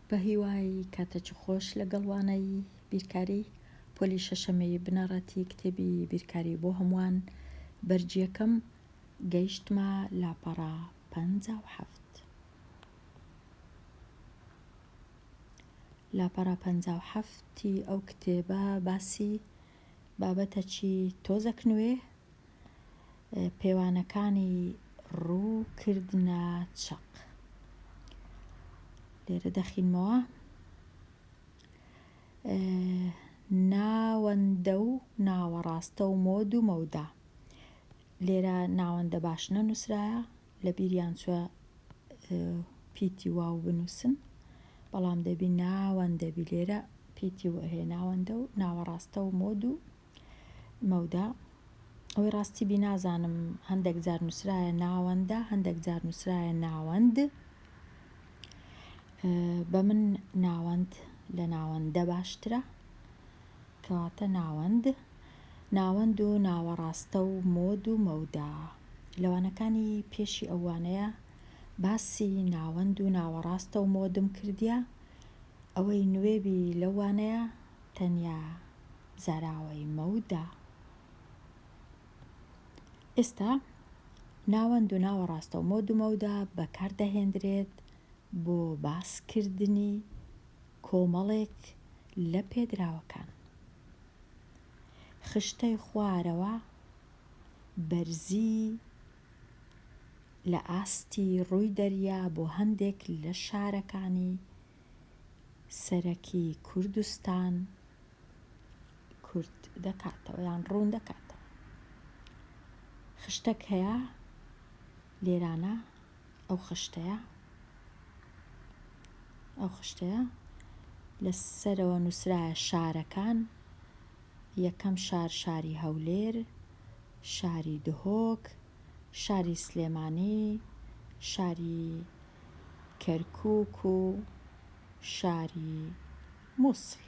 بە هیوای کاتەی خۆش لەگەڵوانەی بیرکاری پۆلی شەشەمەی بنەڕەتی کتێبی بیرکاری بۆ هەمووان بەرجیەکەم گەیشتمە لاپەڕە 57. لاپەڕە 57 ئەو کتێبە باسی بابەتەکی تۆزێک نوێ پەیوانەکانی ڕووکردنە چەق. لێرە دەخینمەوە ناوەندە و ناوەڕاستە و مۆد و مەودا. لێرە ناوەندە باش نەنووسرایە لە بیریان چووە پیتی واو بنووسن، بەڵام دەبی ناوەندەبی. لێرە پیتی هەیە ناوەندە و ناوەڕاستە و مۆد و مەودا. ئەوەی ڕاستی بی نازانم هەندێک جار نووسرایە ناوەندە، هەندێک جار نووسرایە ناوەند. بە من ناوەند لە ناوەندە باشترە، کەواتە ناوەند و ناوەڕاستە و مۆد و مەودا. لەوانەکانی پێشی ئەوانەیە باسی ناوەند و ناوەڕاستە و مۆدم کردیە، ئەوەی نوێبی لەوانەیە تەنیا زاراوەی مەودا. ئێستا ناوەند و ناوەڕاستە و مۆد و مەودا بەکاردەهێنرێت بۆ باسکردنی کۆمەڵێک لە پێدراوەکان. خشتەی خوارەوە بەرزی لە ئاستی ڕووی دەریا بۆ هەندێک لە شارەکانی سەرەکی کوردستان کورد دەکاتەوە یان ڕوون دەکاتەوە. خشتێک هەیە لێرانە، ئەو خشتەیە لەسەرەوە نووسرایە شارەکان. یەکەم شاری هەولێر، شاری دهۆک، شاری سلێمانی، شاری کەرکووک و شاری مووسڵ.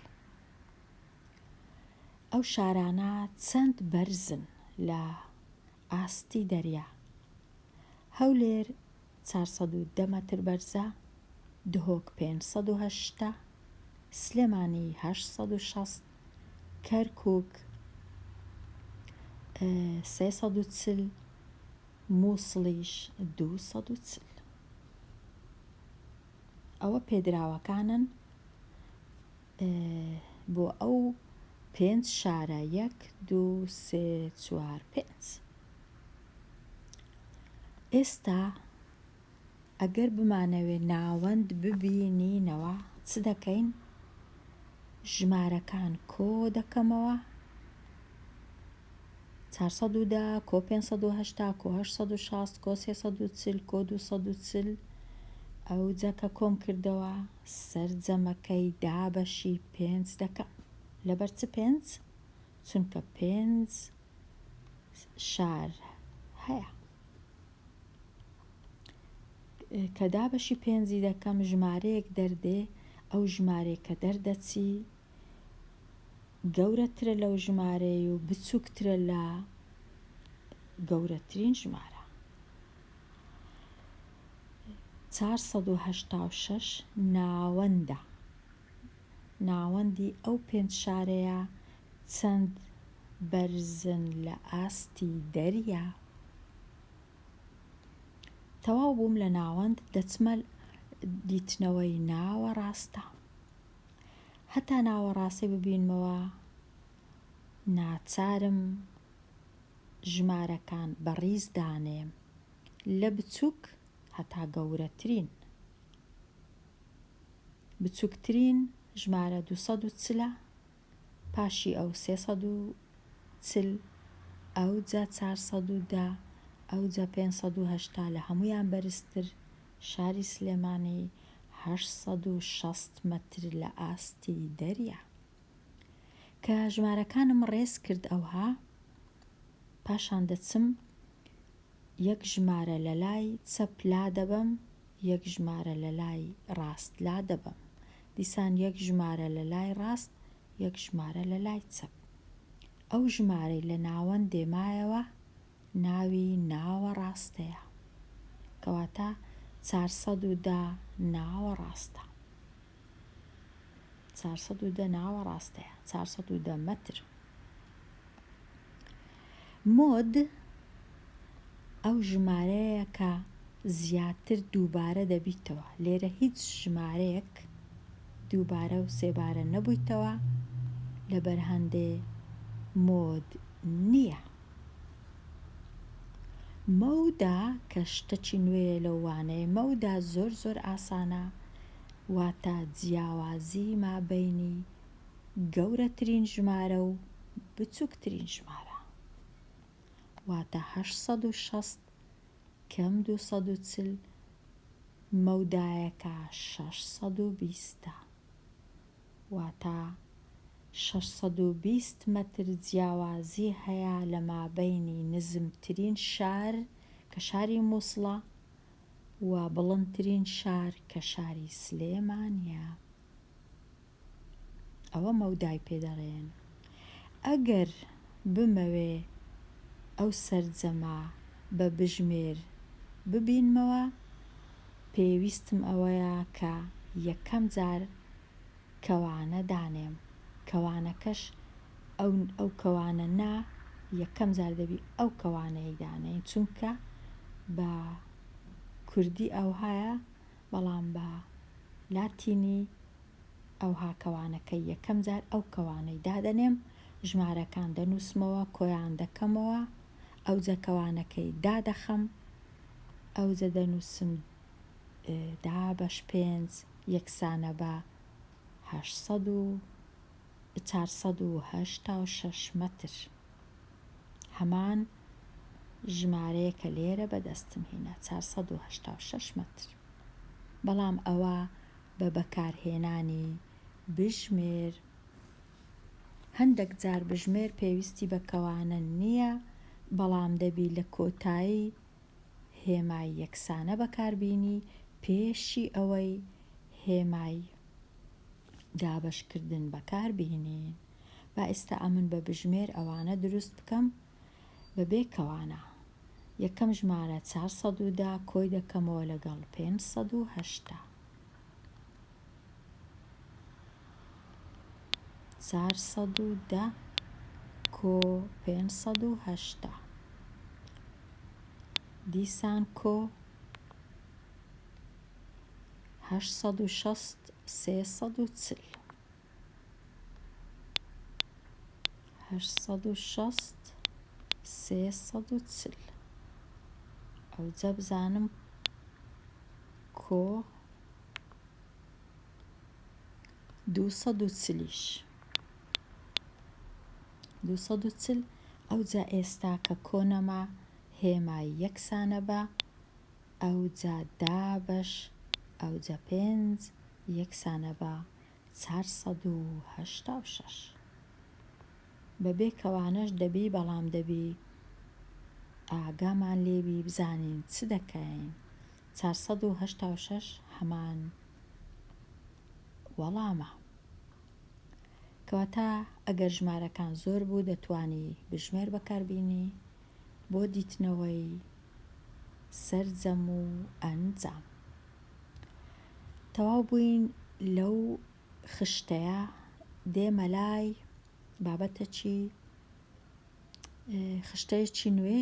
ئەو شارانە چەند بەرزن لە ئاستی دەریا. هەولێر 410 مەتر بەرزە، دهۆک 580، سلێمانی 860، کەرکووک 340، مووسڵیش 240. ئەوە پێدراوەکانن بۆ ئەو 5 شارە: 1 2 3 4 5. ئێستا ئەگەر بمانەوێ ناوەند ببینینەوە چ دەکەین؟ ژمارەکان کۆ دەکەمەوە: 410 کۆ 580 کۆ 860 کۆ 340 کۆ 240. ئەو جەکە کۆم کردەوە سەرجەمەکەی دابەشی 5 دەکەم. لەبەر چ 5؟ چونکە 5 شار هەیە. کە دابەشی 5 دەکەم ژمارەیەک دەردێ. ئەو ژمارەیە کە دەردەچی گەورەترە لەو ژمارەی و بچووکترە لە گەورەترین ژمارە. 486 ناوەندە. ناوەندی ئەو 5 شارەیە چەند بەرزن لە ئاستی دەریا. تەواو بووم لە ناوەند، دەچمە دیتنەوەی ناوەڕاستە. هەتا ناوەڕاستی ببینمەوە ناچارم ژمارەکان بەڕیز دانێم لە بچووک هەتا گەورەترین. بچووکترین ژمارە 240، پاشی ئەو 340، ئەوجا 410، ئەوجا 580. لە هەمویان بەرزتر شاری سلێمانی 860 مەتر لە ئاستی دەریا. کە ژمارەکانم ڕێز کرد ئەوها، پاشان دەچم یەک ژمارە لە لای چەپ لا دەبەم، یەک ژمارە لە لای ڕاست لا دەبەم. دیسان یەک ژمارە لە لای ڕاست، یەک ژمارە لە لای چەپ. ئەو ژمارەی لە ناوەند دێمایەوە ناوی 410 ناوە ڕاستەیە. 410 مەتر. مۆد ئەو ژمارەیە کە زیاتر دووبارە دەبیتەوە. لێرە هیچ ژمارەیەک دووبارە و سێبارە نەبوویتەوە، لەبەر هەندێ مۆد نییە. مەودا کە شتەکی نوێ لەوانەیە. مەودا زۆر ئاسانە، واتە جیاوازی مابەینی گەورەترین ژمارە و بچووکترین ژمارە، واتە 860 کەم 240 مەودایەکە 620، واتە 620 مەتر جیاوازی هەیە لە مابەینی نزمترین شار کە شاری مووسڵە و بڵندترین شار کە شاری سلێمانیە. ئەوە مەودای پێدەڵێن. ئەگەر بمەوێ ئەو سەرجەمە بە بژمێر ببینمەوە، پێویستم ئەوەیە کە یەکەم جار کەوانە دانێم. کەوانەکەش ئەو کەوانە نا، یەکەم جار دەبی ئەو کەوانەی دانێن، چونکە بە کوردی ئەوهایە، بەڵام بە لاتینی ئەوها کەوانەکەی یەکەم جار ئەو کەوانەی دادەنێم، ژمارەکان دەنووسمەوە، کۆیان دەکەمەوە، ئەوجە کەوانەکەی دادەخەم، ئەوجە دەنووسم 10/5 یەکسانە بە 486 مەتر. هەمان ژمارەیە کە لێرە بەدەستم هێنا 486 مەتر. بەڵام ئەوە بە بەکارهێنانی بژمێر. هەندێک جار بژمێر پێویستی بە کەوانە نییە، بەڵام دەبی لە کۆتایی هێمای یەکسانە بەکاربینی پێشی ئەوەی هێمای دابەشکردن بەکاربینین. با ئێستا ئەمن بە بژمێر ئەوانە دروست بکەم بەبێ کەوانە. یەکەم ژمارە 410 کۆی دەکەمەوە لەگەڵ 580. 410 کۆ 580. دیسان کۆ 860 340. 860 340. ئەوجە بزانم کۆ 240. 240. ئەوجا ئێستا کە کۆنەما هێمای یەکسانە بە، ئەوجا 10 ئەوجا 5 یەکسانە بە 486. بەبێ کەوانەش دەبی، بەڵام دەبی ئاگامان لێبی بزانین چ دەکەین. 486 هەمان وەڵامە. کەواتە ئەگەر ژمارەکان زۆر بوو دەتوانی بژمێر بەکاربینی بۆ دیتنەوەی سەرجەم و ئەنجام. تەواو بووین لەو خشتەیە، دێمە لای بابەتەکی خشتەیەکی نوێ.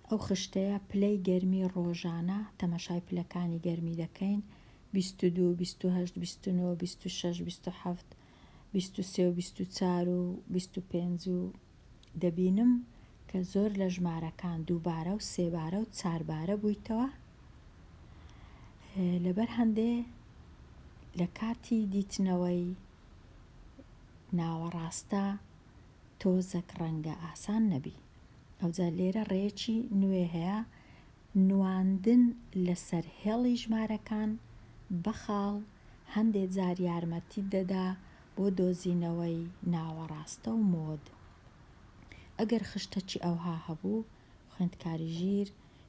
ئەو خشتەیە پلەی گەرمی ڕۆژانە، تەمەشای پلەکانی گەرمی دەکەین. 22 28 29 26 27 23 و 24 و 25 و دەبینم کە زۆر لە ژمارەکان دووبارە و سێبارە و چاربارە بوویتەوە. لەبەر هەندێ لە کاتی دیتنەوەی ناوەڕاستە تۆزێک ڕەنگە ئاسان نەبی. ئەوجا لێرە ڕێیەکی نوێ هەیە، نواندن لەسەر هێڵی ژمارەکان بەخاڵ هەندێ جار یارمەتی دەدا بۆ دۆزینەوەی ناوەڕاستە و مۆد. ئەگەر خشتەکی ئەوها هەبوو، خوێندکاری ژیر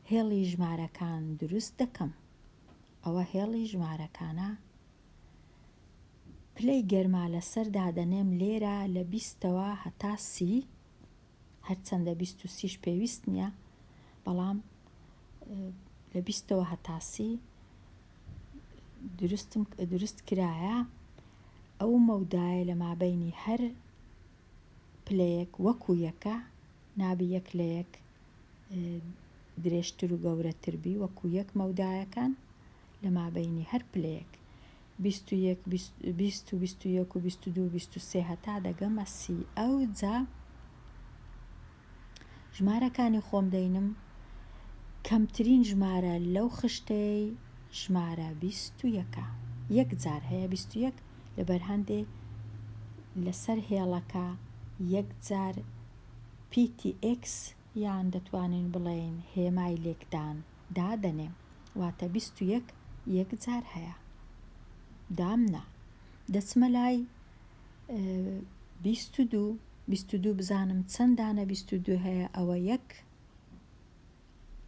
هێڵی ژمارەکان دروست دەکەم. ئەوە هێڵی ژمارەکانە، پلەی گەرما لەسەر دادەنێم. لێرە لە 20ەوە هەتا 30، هەرچەندە 23ش پێویست نییە، بەڵام لە 20ەوە هەتا 30 دروست کرایە. ئەو مەودایە لە مابەینی هەر پلەیەک وەکو یەکە، نابی یەک لە یەک درێژتر و گەورەتر بی، وەکو یەک مەودایەکان لە مابەینی هەر پلەیەک 21 20 و 21 و 22 و 23 هەتا دەگەمە سی. ئەو جا ژمارەکانی خۆم دەینم کەمترین ژمارە لەو خشتەی ژمارە 21 یەک جار هەیە 21 لەبەر هەندێ لەسەر هێڵەکە یەک جار PTX یان دەتوانین بڵێن هێمای لێکدان دادەنێم، واتە 21 یەک جار هەیە. دامنا دەچمە لای 22 22 بزانم چەندانە 22 هەیە، ئەوە یەک،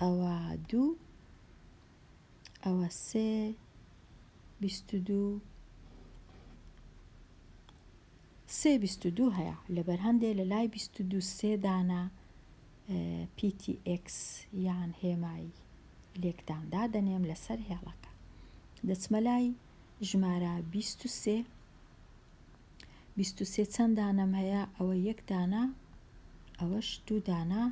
ئەوە دوو، ئەوە سێ، 22 سێ 22 هەیە، لەبەر هەندێک لە لای 22 سێ دانە PTX یان هێمای لێکداندا دەنێم لەسەر هێڵەکە. دەچمە لای ژمارە 23 23 چەند دانەم هەیە، ئەوە یەک دانە، ئەوەش دوو دانە،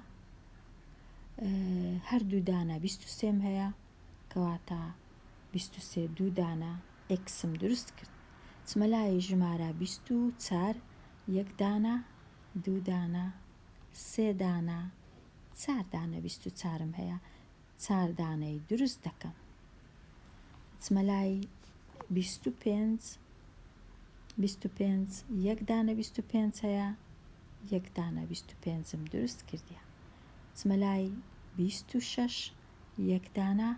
هەردوو دانە 23 هەیە، کەواتە 23 دوو دانە ئێکسم دروست کرد. چمە لای ژمارە 24 یەک دانە، دوو دانە، سێ دانە، چار دانە 24 هەیە، چار دانەی دروست دەکەم. چمە لای 25 25 یەک دانە 25 هەیە، یەک دانە 25م دروست کردیە. چمە لای 26 یەک دانە،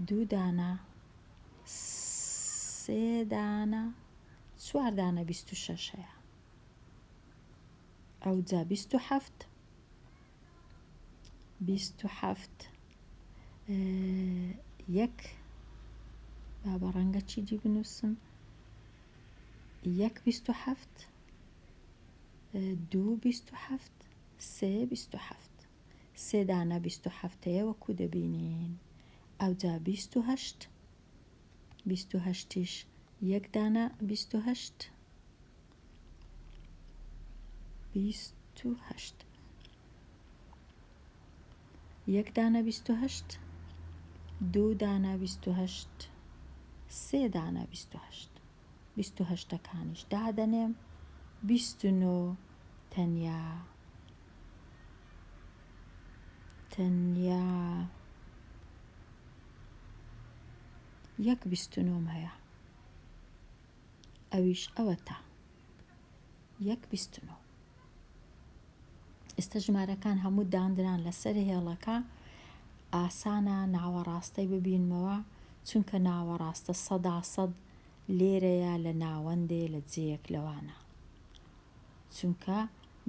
دوو دانە، سێ دانە، چوار دانە 26 هەیە. ئەو جا 27 یەک با بە ڕەنگە چیدی بنووسم، یەک 27 دوو 27 سێ 27 سێ دانە 27 هەیە وەکو دەبینین. ئەو جا 28 28ش یەک دانە 28 28 یەک دانە 28 دوو دانە 28 سێ دانە 28 28ەکانیش دادەنێم 29 تەنیا یەک 29 هەیە، ئەویش ئەوەتە یەک 29. ئێستا ژمارەکان هەموو دانران لەسەر هێڵەکە، ئاسانە ناوەڕاستەی ببینمەوە، چونکە ناوەڕاستە 100% لێرەیە لە ناوەندێ لە جێیەک لەوانە، چونکە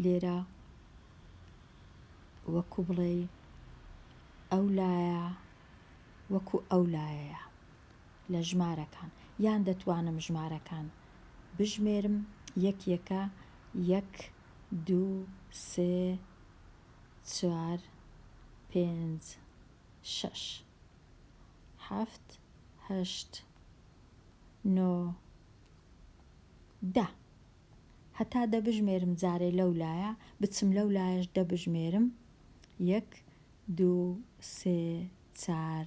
لێرە وەکو بڵێ ئەو لایە وەکو ئەو لایەیە لە ژمارەکان، یان دەتوانم ژمارەکان بژمێرم یەک یەکە، یەک دوو سێ چوار پێنج شەش هەفت هەشت نۆ دە، هەتا دەبژمێرم جارێ لەو لایە، بچم لەو لایەش دەبژمێرم یەک دوو سێ چار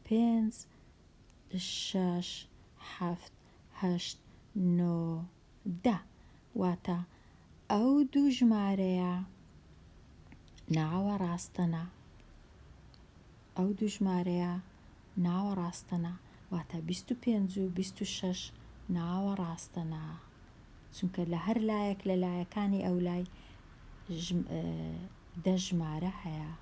پێنج شەش هەفت هەشت نۆ دە، واتە ئەو دوو ژمارەیە ناوەڕاستەنە، ئەو دوو ژمارەیە ناوەڕاستەنە، واتە 25 و 26 ناوەڕاستەنە، چونکە لە هەر لایەک لە لایەکانی ئەو لای دە ژمارە هەیە.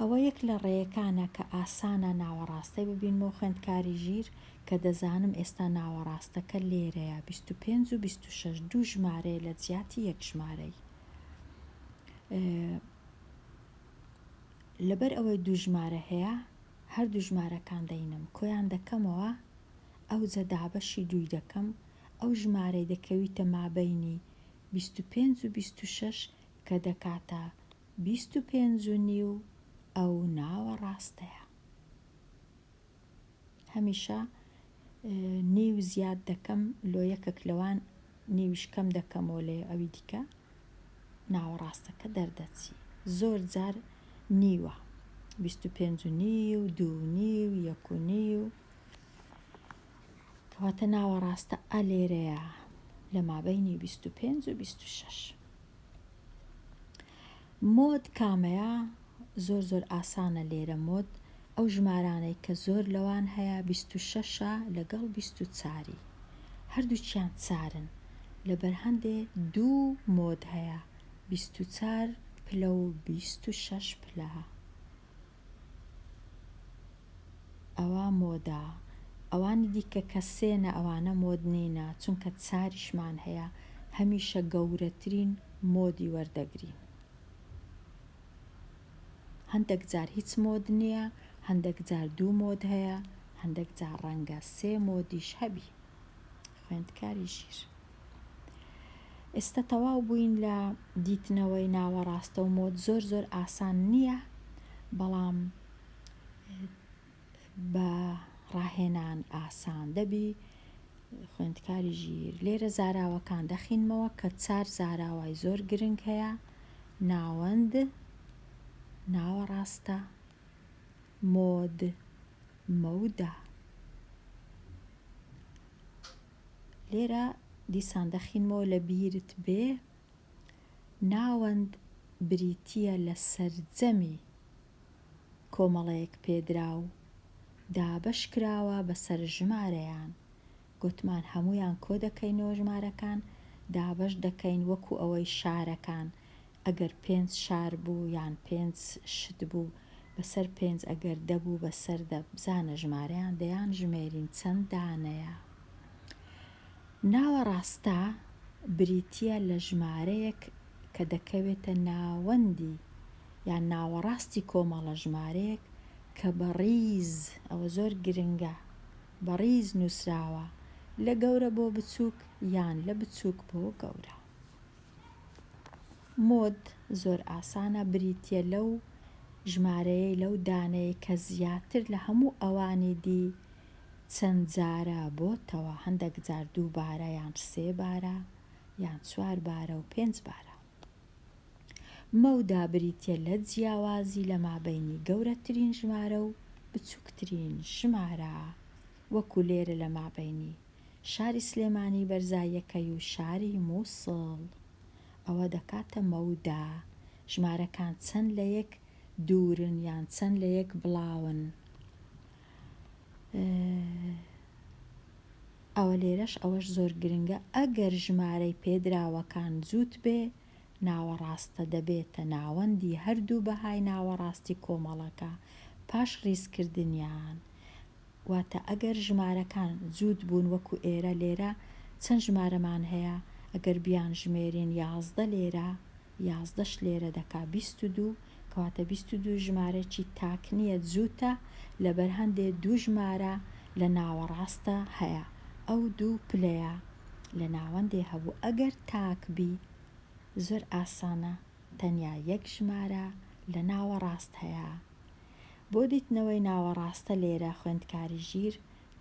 ئەوە یەک لە ڕێیەکانە کە ئاسانە ناوەڕاستەی ببینمەوە خوێندکاری ژیر، کە دەزانم ئێستا ناوەڕاستەکە لێرەیە 25 و 26 دوو ژمارەیە لە جیاتی یەک ژمارەی. لەبەر ئەوەی دوو ژمارە هەیە، هەردوو ژمارەکان دەینم کۆیان دەکەمەوە، ئەو جە دابەشی دووی دەکەم، ئەو ژمارەی دەکەویتە مابەینی 25 و 26 کە دەکاتە 25 و نیو، ئەو ناوەڕاستەیە. هەمیشە نیو زیاد دەکەم لۆ یەکێک لەوان نیویش کەم دەکەمەوە لێ ئەوی دیکە ناوەڕاستەکە دەردەچی. زۆر جار نیوە 25.5 2.5 1.5 کەواتە ناوەڕاستە ئەلێرەیە لە مابەینی 25 و 26. مۆد کامەیە؟ زۆر ئاسانە لێرە مۆد ئەو ژمارانەی کە زۆر لەوان هەیە 26 لەگەڵ 24 هەردووچیان چارن لەبەر هەندێ دوو مۆد هەیە 24 پلە و 26 پلە ئەوە مۆدا. ئەوانی دیکە کە سێنە ئەوانە مۆد نینە چونکە چاریشمان هەیە هەمیشە گەورەترین مۆدی وەردەگرین. هەندێک جار هیچ مۆد نییە، هەندێک جار دوو مۆد هەیە، هەندێک جار ڕەنگە سێ مۆدیش هەبی. خوێندکاری ژیر. ئێستا تەواو بووین لە دیتنەوەی ناوەڕاستە و مۆد. زۆر ئاسان نییە، بەڵام بە ڕاهێنان ئاسان دەبی. خوێندکاری ژیر. لێرە زاراوەکان دەخینمەوە کە 4 زاراوای زۆر گرنگ هەیە: ناوەند، ناوەڕاستە، مۆد، مەودە. لێرە دیسان دەخینمەوە لە بیرت بێ ناوەند بریتیە لە سەرجەمی کۆمەڵەیەک پێدراو دابەش کراوە بەسەر ژمارەیان. گوتمان هەمویان کۆ دەکەینەوە ژمارەکان، دابەش دەکەین وەکو ئەوەی شارەکان. ئەگەر 5 شار بوو یان 5 شت بوو بەسەر 5، ئەگەر دەبوو بەسەر دە. بزانە ژمارەیان دەیان ژمێرین چەند دانەیە. ناوەڕاستە بریتیە لە ژمارەیەک کە دەکەوێتە ناوەندی یان ناوەڕاستی کۆمەڵە ژمارەیەک کە بەڕیز، ئەوە زۆر گرنگە، بەڕیز نووسراوە لە گەورە بۆ بچووک یان لە بچووک بۆ گەورە. مۆد زۆر ئاسانە، بریتیە لەو ژمارەیە، لەو دانەیە کە زیاتر لە هەموو ئەوانی دی چەند جارە بۆتەوە. هەندێک جار 2 بارە یان 3 بارە یان 4 بارە و 5 بارە. مەودا بریتیە لە جیاوازی لە مابەینی گەورەترین ژمارە و بچووکترین ژمارە، وەکو لێرە لە مابەینی شاری سلێمانی بەرزاییەکەی و شاری مووسڵ. ئەوە دەکاتە مەودا. ژمارەکان چەند لە یەک دوورن یان چەند لە یەک بڵاون. ئەوە لێرەش ئەوەش زۆر گرنگە. ئەگەر ژمارەی پێدراوەکان جووت بێ، ناوەڕاستە دەبێتە ناوەندی هەردوو بەهای ناوەڕاستی کۆمەڵەکە پاش ڕیزکردنیان. واتە ئەگەر ژمارەکان جووت بوون وەکو ئێرە، لێرە چەند ژمارەمان هەیە؟ ئەگەر بیان ژمێرین 11 لێرە، 11ش لێرە دەکا 22، کەواتە 22 ژمارەی تاک نییە، جووتە لەبەر هەندێ دوو ژمارە لە ناوەڕاستە هەیە. ئەو دوو پلەیە لە ناوەندێ هەبوو. ئەگەر تاک بی، زۆر ئاسانە، تەنیا یەک ژمارە لە ناوەڕاست هەیە. بۆ دیتنەوەی ناوەڕاستە لێرە خوێندکاری ژیر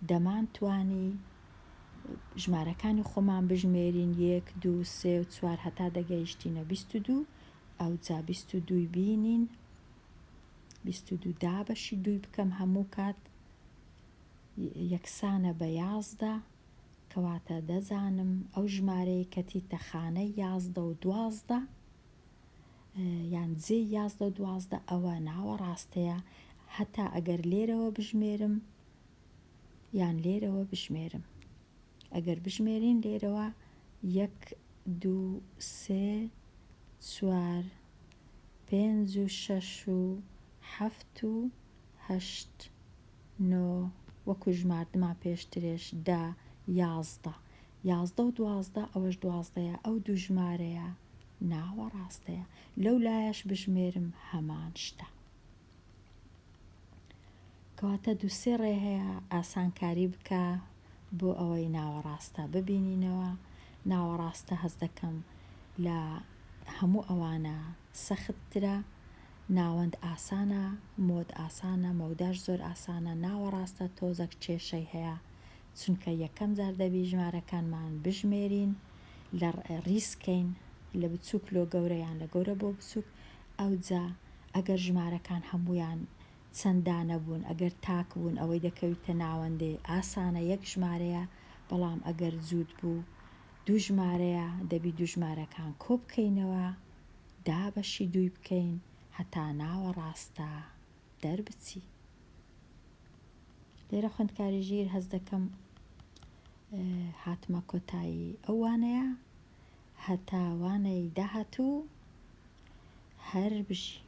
دەمانتوانی ژمارەکانی خۆمان بژمێرین 1 2 3 و 4 هەتا دەگەیشتینە 22. ئەو جا 22 بینین، 22 دابەشی 2 بکەم هەموو کات یەکسانە بە 11، کەواتە دەزانم ئەو ژمارەی کە تیتە خانەی 11 و 12 یان جێ 11 و 12 ئەوە ناوەڕاستەیە. هەتا ئەگەر لێرەوە بژمێرم یان لێرەوە بژمێرم. ئەگەر بژمێرین لێرەوە 1 2 3 4 5 و 6 و 7 و 8 9 وەکو ژماردمان پێشترێش 10 11 11 و 12 ئەوەش 12ەیە. ئەو دوو ژمارەیە ناوەڕاستەیە. لەو لایەش بژمێرم هەمان شتە. کەواتە 2-3 ڕێ هەیە ئاسانکاری بکە بۆ ئەوەی ناوەڕاستە ببینینەوە. ناوەڕاستە هەست دەکەم لە هەموو ئەوانە سەختترە. ناوەند ئاسانە، مۆد ئاسانە، مەوداش زۆر ئاسانە. ناوەڕاستە تۆزێک کێشەی هەیە، چونکە یەکەم جار دەبی ژمارەکانمان بژمێرین لە ڕیسکەین لە بچووک لۆ گەورەیان لە گەورە بۆ بچووک. ئەوجا ئەگەر ژمارەکان هەمویان چەندانە بوون ئەگەر تاک بوون ئەوەی دەکەویتە ناوەندێ ئاسانە یەک ژمارەیە، بەڵام ئەگەر جووت بوو دوو ژمارەیە دەبی دوو ژمارەکان کۆ بکەینەوە دابەشی دووی بکەین هەتا ناوە ڕاستە دەربچی. لێرە خوێندکاری ژیر هەز دەکەم هاتمە کۆتایی ئەو وانەیە هەتا وانەی داهاتوو هەر بژی.